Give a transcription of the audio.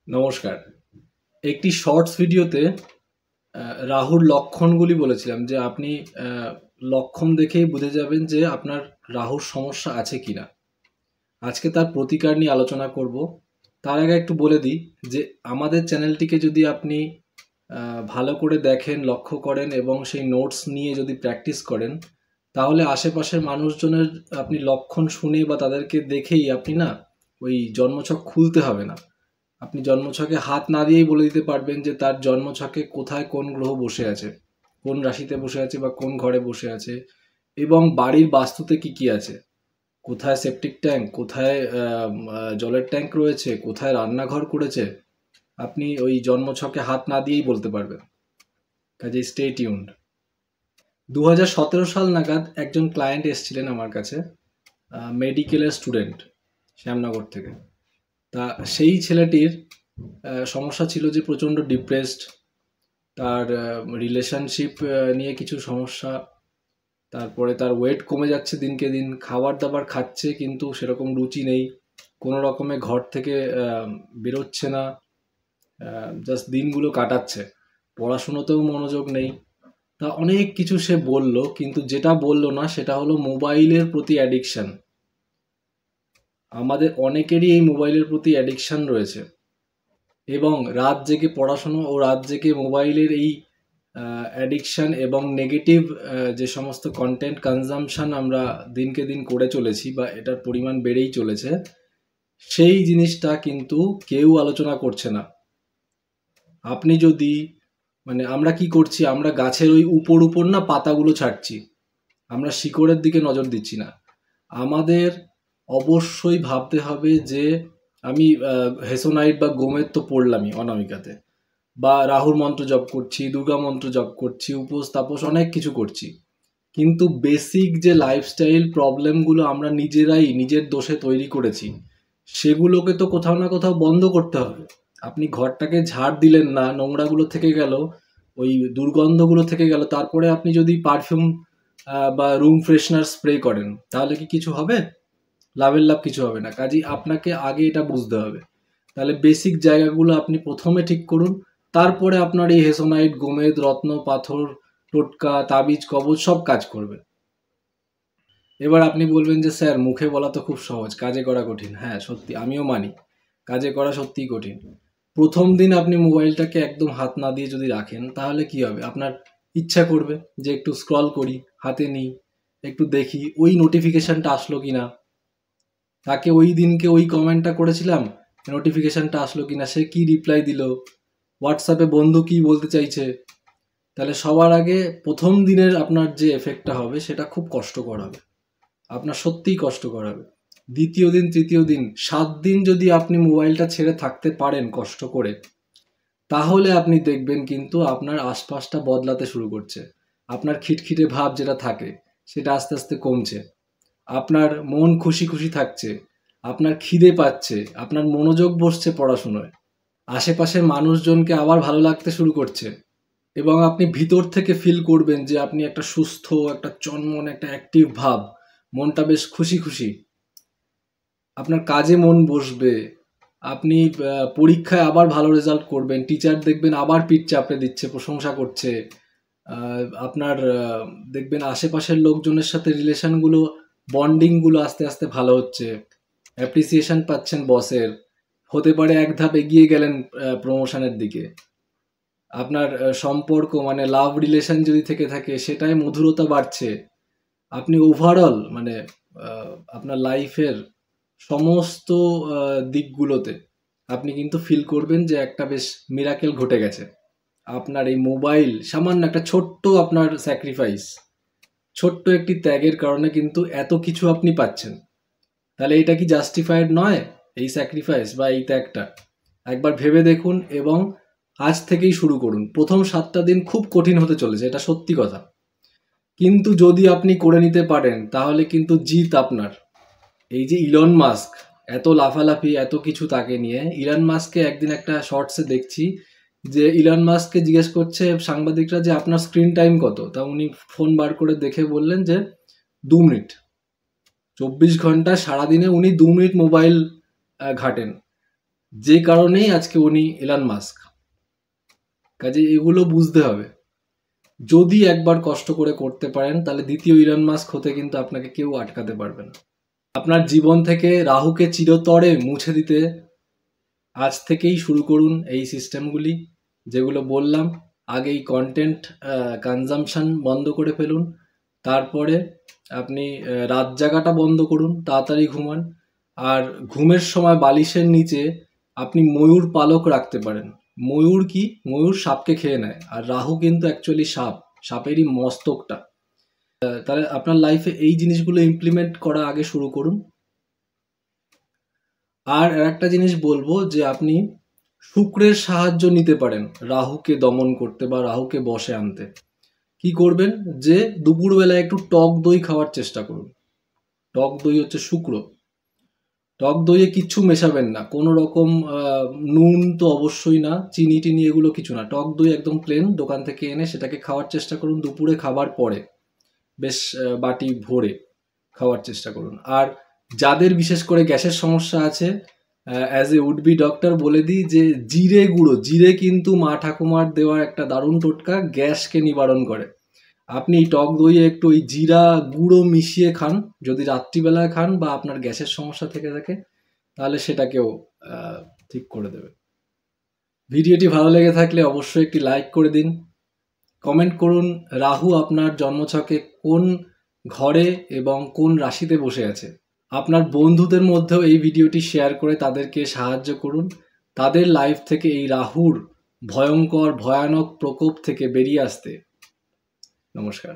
নমস্কার। একটি শর্টস ভিডিওতে রাহুর লক্ষণগুলি বলেছিলাম যে আপনি লক্ষণ দেখেই বুঝে যাবেন যে আপনার রাহুর সমস্যা আছে কিনা। আজকে তার প্রতিকার নিয়ে আলোচনা করব। তার আগে একটু বলে দিই যে আমাদের চ্যানেলটিকে যদি আপনি ভালো করে দেখেন, লক্ষ্য করেন এবং সেই নোটস নিয়ে যদি প্র্যাকটিস করেন, তাহলে আশেপাশের মানুষজনের আপনি লক্ষণ শুনে বা তাদেরকে দেখেই আপনি না ওই জন্মছক খুলতে হবে না। আপনি জন্মছকে হাত না দিয়েই বলে দিতে পারবেন যে তার জন্মছকে কোথায় কোন গ্রহ বসে আছে, কোন রাশিতে বসে আছে বা কোন ঘরে বসে আছে, এবং বাড়ির বাস্তুতে কি কি আছে, কোথায় সেপটিক ট্যাঙ্ক, কোথায় জলের ট্যাঙ্ক রয়েছে, কোথায় রান্নাঘর করেছে। আপনি ওই জন্মছকে হাত না দিয়েই বলতে পারবেন। কাজে স্টে টিউনড। 2017 সাল নাগাদ একজন ক্লায়েন্ট এসেছিলেন আমার কাছে, মেডিকেলের স্টুডেন্ট, শ্যামনগর থেকে। তা সেই ছেলেটির সমস্যা ছিল যে প্রচণ্ড ডিপ্রেসড, তার রিলেশনশিপ নিয়ে কিছু সমস্যা, তারপরে তার ওয়েট কমে যাচ্ছে দিনকে দিন, খাবার দাবার খাচ্ছে কিন্তু সেরকম রুচি নেই, কোনো রকমে ঘর থেকে বেরোচ্ছে না, জাস্ট দিনগুলো কাটাচ্ছে, পড়াশুনোতেও মনোযোগ নেই। তা অনেক কিছু সে বলল, কিন্তু যেটা বলল না সেটা হলো মোবাইলের প্রতি অ্যাডিকশান। আমাদের অনেকেরই এই মোবাইলের প্রতি অ্যাডিকশান রয়েছে, এবং রাত জেগে পড়াশুনো ও রাত জেগে মোবাইলের এই অ্যাডিকশান এবং নেগেটিভ যে সমস্ত কন্টেন্ট কনজামশান আমরা দিনকে দিন করে চলেছি বা এটার পরিমাণ বেড়েই চলেছে, সেই জিনিসটা কিন্তু কেউ আলোচনা করছে না। আপনি যদি আমরা কি করছি, আমরা গাছের ওই উপর না পাতাগুলো ছাড়ছি, আমরা শিকড়ের দিকে নজর দিচ্ছি না। আমাদের অবশ্যই ভাবতে হবে যে আমি হেসোনাইট বা গোমের তো পড়লামই অনামিকাতে, বা রাহুর মন্ত্র জপ করছি, দুর্গা মন্ত্র জপ করছি, উপোস তাপস অনেক কিছু করছি, কিন্তু বেসিক যে লাইফস্টাইল প্রবলেমগুলো আমরা নিজেরাই নিজের দোষে তৈরি করেছি, সেগুলোকে তো কোথাও না কোথাও বন্ধ করতে হবে। আপনি ঘরটাকে ঝাড় দিলেন না, নোংরাগুলো থেকে গেল, ওই দুর্গন্ধগুলো থেকে গেল, তারপরে আপনি যদি পারফিউম বা রুম ফ্রেশনার স্প্রে করেন, তাহলে কি কিছু হবে? লাভের লাভ কিছু হবে না। কাজেই আপনাকে আগে এটা বুঝতে হবে। তাহলে বেসিক জায়গাগুলো আপনি প্রথমে ঠিক করুন, তারপরে আপনার এই হেসোনাইট, গোমেদ, রত্ন, পাথর, টোটকা, তাবিজ, কবজ সব কাজ করবে। এবার আপনি বলবেন যে স্যার মুখে বলা তো খুব সহজ, কাজে করা কঠিন। হ্যাঁ সত্যি, আমিও মানি কাজে করা সত্যিই কঠিন। প্রথম দিন আপনি মোবাইলটাকে একদম হাত না দিয়ে যদি রাখেন, তাহলে কি হবে, আপনার ইচ্ছা করবে যে একটু স্ক্রল করি, হাতে নিই, একটু দেখি ওই নোটিফিকেশানটা আসলো কি না, তাকে ওই দিনকে ওই কমেন্টটা করেছিলাম, নোটিফিকেশানটা আসলো কি না, সে কি রিপ্লাই দিল, হোয়াটসঅ্যাপে বন্ধু কি বলতে চাইছে। তাহলে সবার আগে প্রথম দিনের আপনার যে এফেক্টটা হবে সেটা খুব কষ্টকর হবে, আপনার সত্যিই কষ্টকর হবে। দ্বিতীয় দিন, তৃতীয় দিন, 7 দিন যদি আপনি মোবাইলটা ছেড়ে থাকতে পারেন কষ্ট করে, তাহলে আপনি দেখবেন কিন্তু আপনার আশপাশটা বদলাতে শুরু করছে। আপনার খিটখিটে ভাব যেটা থাকে সেটা আস্তে আস্তে কমছে, আপনার মন খুশি খুশি থাকছে, আপনার খিদে পাচ্ছে, আপনার মনোযোগ বসছে পড়াশুনোয়, আশেপাশের মানুষজনকে আবার ভালো লাগতে শুরু করছে, এবং আপনি ভিতর থেকে ফিল করবেন যে আপনি একটা সুস্থ, একটা চনমন, একটা অ্যাক্টিভ ভাব, মনটা বেশ খুশি খুশি, আপনার কাজে মন বসবে, আপনি পরীক্ষায় আবার ভালো রেজাল্ট করবেন, টিচার দেখবেন আবার পিঠ চাপড়ে দিচ্ছে, প্রশংসা করছে, আপনার দেখবেন আশেপাশের লোকজনের সাথে রিলেশনগুলো, বন্ডিংগুলো আস্তে আস্তে ভালো হচ্ছে, অ্যাপ্রিসিয়েশন পাচ্ছেন বসের, হতে পারে এক ধাপ এগিয়ে গেলেন প্রমোশনের দিকে। আপনার সম্পর্ক লাভ রিলেশন যদি থেকে থাকে সেটাই মধুরতা বাড়ছে। আপনি ওভারঅল আপনার লাইফের সমস্ত দিকগুলোতে আপনি কিন্তু ফিল করবেন যে একটা বেশ মিরাকেল ঘটে গেছে। আপনার এই মোবাইল সামান্য একটা ছোট্ট আপনার স্যাক্রিফাইস, ছোট্ট একটি ত্যাগের কারণে কিন্তু এত কিছু আপনি পাচ্ছেন। তাহলে এটা কি জাস্টিফাইড নয়, এই স্যাক্রিফাইস বা এই ত্যাগটা? একবার ভেবে দেখুন এবং আজ থেকেই শুরু করুন। প্রথম 7টা দিন খুব কঠিন হতে চলেছে, এটা সত্যি কথা, কিন্তু যদি আপনি করে নিতে পারেন তাহলে কিন্তু জিত আপনার। এই যে ইলন মাস্ক, এত লাফালাফি, এত কিছু তাকে নিয়ে, ইলন মাস্ককে একদিন একটা শর্টসে দেখছি যে ইলন মাস্ককে জিজ্ঞেস করছে সাংবাদিকরা যে আপনার স্ক্রিন টাইম কত, তা উনি ফোন বার করে দেখে বললেন যে 2 মিনিট। 24 ঘন্টা সারাদিনে উনি 2 মিনিট মোবাইল ঘাটেন। যে কারণেই আজকে উনি ইলন মাস্ক। কাজে এগুলো বুঝতে হবে। যদি একবার কষ্ট করে করতে পারেন তাহলে দ্বিতীয় ইলন মাস্ক হতে কিন্তু আপনাকে কেউ আটকাতে পারবে না। আপনার জীবন থেকে রাহুকে চিরতরে মুছে দিতে আজ থেকেই শুরু করুন এই সিস্টেমগুলি যেগুলো বললাম। আগে এই কন্টেন্ট কনজাম্পশন বন্ধ করে ফেলুন, তারপরে আপনি রাত জাগাটা বন্ধ করুন, তাড়াতাড়ি ঘুমান। আর ঘুমের সময় বালিশের নিচে আপনি ময়ূর পালক রাখতে পারেন। ময়ূর কি? ময়ূর সাপকে খেয়ে নেয়, আর রাহু কিন্তু অ্যাকচুয়ালি সাপ, সাপেরই মস্তকটা। তাহলে আপনার লাইফে এই জিনিসগুলো ইমপ্লিমেন্ট করা আগে শুরু করুন। আর একটা জিনিস বলবো যে আপনি শুক্রের সাহায্য নিতে পারেন রাহুকে দমন করতে বা রাহুকে বশে আনতে। কি করবেন, যে দুপুরবেলায় একটু টক দই খাওয়ার চেষ্টা করুন। টক দই হচ্ছে শুক্র। টক দইয়ে কিচ্ছু মেশাবেন না, কোনো রকম নুন তো অবশ্যই না, চিনি টিনি এগুলো কিছু না। টক দই একদম প্লেন দোকান থেকে এনে সেটাকে খাওয়ার চেষ্টা করুন দুপুরে খাবার পরে, বেশ বাটি ভরে খাওয়ার চেষ্টা করুন। আর যাদের বিশেষ করে গ্যাসের সমস্যা আছে, as a would be doctor বলে দিই যে জিরে গুঁড়ো, জিরে কিন্তু মা ঠাকুমার দেওয়ার একটা দারুণ টোটকা, গ্যাসকে নিবারণ করে। আপনি টক দইয়ে একটু ওই জিরা গুঁড়ো মিশিয়ে খান, যদি রাত্রিবেলায় খান বা আপনার গ্যাসের সমস্যা থেকে থাকে তাহলে সেটাকেও ঠিক করে দেবে। ভিডিওটি ভালো লেগে থাকলে অবশ্যই একটি লাইক করে দিন, কমেন্ট করুন রাহু আপনার জন্মছকে কোন ঘরে এবং কোন রাশিতে বসে আছে। আপনার বন্ধুদের মধ্যেও এই ভিডিওটি শেয়ার করে তাদেরকে সাহায্য করুন তাদের লাইফ থেকে এই রাহুর ভয়ঙ্কর ভয়ানক প্রকোপ থেকে বেরিয়ে আসতে। নমস্কার।